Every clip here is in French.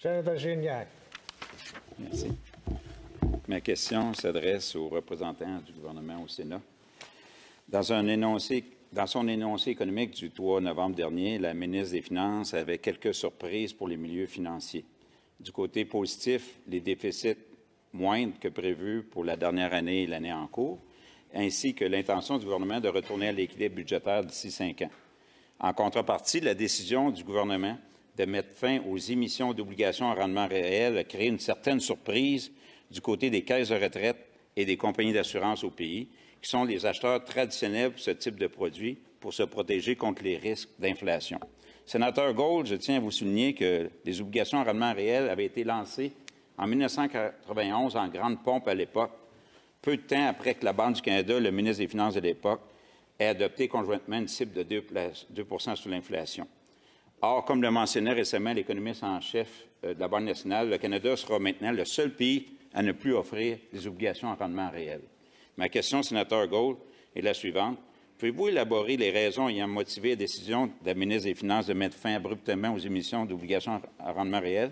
Sénateur Gignac. Merci. Ma question s'adresse aux représentants du gouvernement au Sénat. Dans son énoncé économique du 3 novembre dernier, la ministre des Finances avait quelques surprises pour les milieux financiers. Du côté positif, les déficits moindres que prévus pour la dernière année et l'année en cours, ainsi que l'intention du gouvernement de retourner à l'équilibre budgétaire d'ici 5 ans. En contrepartie, la décision du gouvernement de mettre fin aux émissions d'obligations à rendement réel a créé une certaine surprise du côté des caisses de retraite et des compagnies d'assurance au pays, qui sont les acheteurs traditionnels pour ce type de produit pour se protéger contre les risques d'inflation. Sénateur Gold, je tiens à vous souligner que les obligations à rendement réel avaient été lancées en 1991 en grande pompe à l'époque, peu de temps après que la Banque du Canada, le ministre des Finances de l'époque, ait adopté conjointement une cible de 2 sur l'inflation. Or, comme le mentionnait récemment l'économiste en chef de la Banque nationale, le Canada sera maintenant le seul pays à ne plus offrir des obligations à rendement réel. Ma question, sénateur Gold, est la suivante. Pouvez-vous élaborer les raisons ayant motivé la décision de la ministre des Finances de mettre fin abruptement aux émissions d'obligations à rendement réel,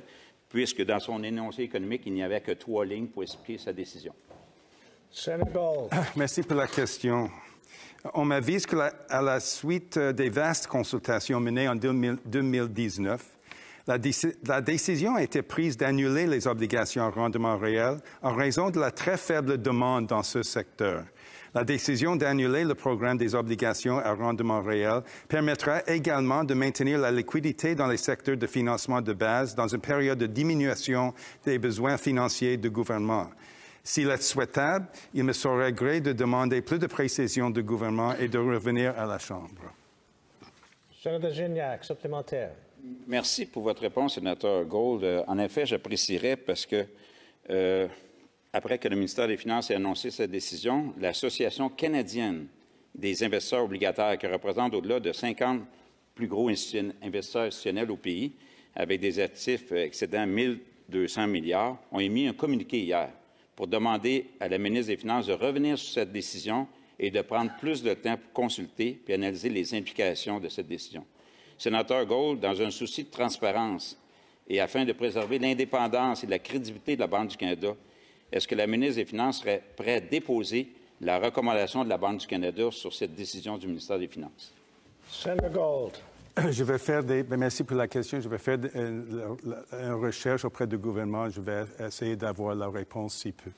puisque dans son énoncé économique, il n'y avait que 3 lignes pour expliquer sa décision? Sénateur Gold. Merci pour la question. On m'avise qu'à la suite des vastes consultations menées en 2019, la décision a été prise d'annuler les obligations à rendement réel en raison de la très faible demande dans ce secteur. La décision d'annuler le programme des obligations à rendement réel permettra également de maintenir la liquidité dans les secteurs de financement de base dans une période de diminution des besoins financiers du gouvernement. S'il est souhaitable, il me serait gré de demander plus de précisions du gouvernement et de revenir à la Chambre. Sénateur Gignac, supplémentaire. Merci pour votre réponse, sénateur Gold. En effet, j'apprécierais parce que, après que le ministère des Finances ait annoncé cette décision, l'Association canadienne des investisseurs obligataires, qui représente au-delà de 50 plus gros investisseurs institutionnels au pays, avec des actifs excédant 1 200 milliards, ont émis un communiqué hier pour demander à la ministre des Finances de revenir sur cette décision et de prendre plus de temps pour consulter et analyser les implications de cette décision. Sénateur Gold, dans un souci de transparence et afin de préserver l'indépendance et la crédibilité de la Banque du Canada, est-ce que la ministre des Finances serait prête à déposer la recommandation de la Banque du Canada sur cette décision du ministère des Finances? Sénateur Gold. Je vais faire merci pour la question. Je vais faire une recherche auprès du gouvernement. Je vais essayer d'avoir la réponse si peu.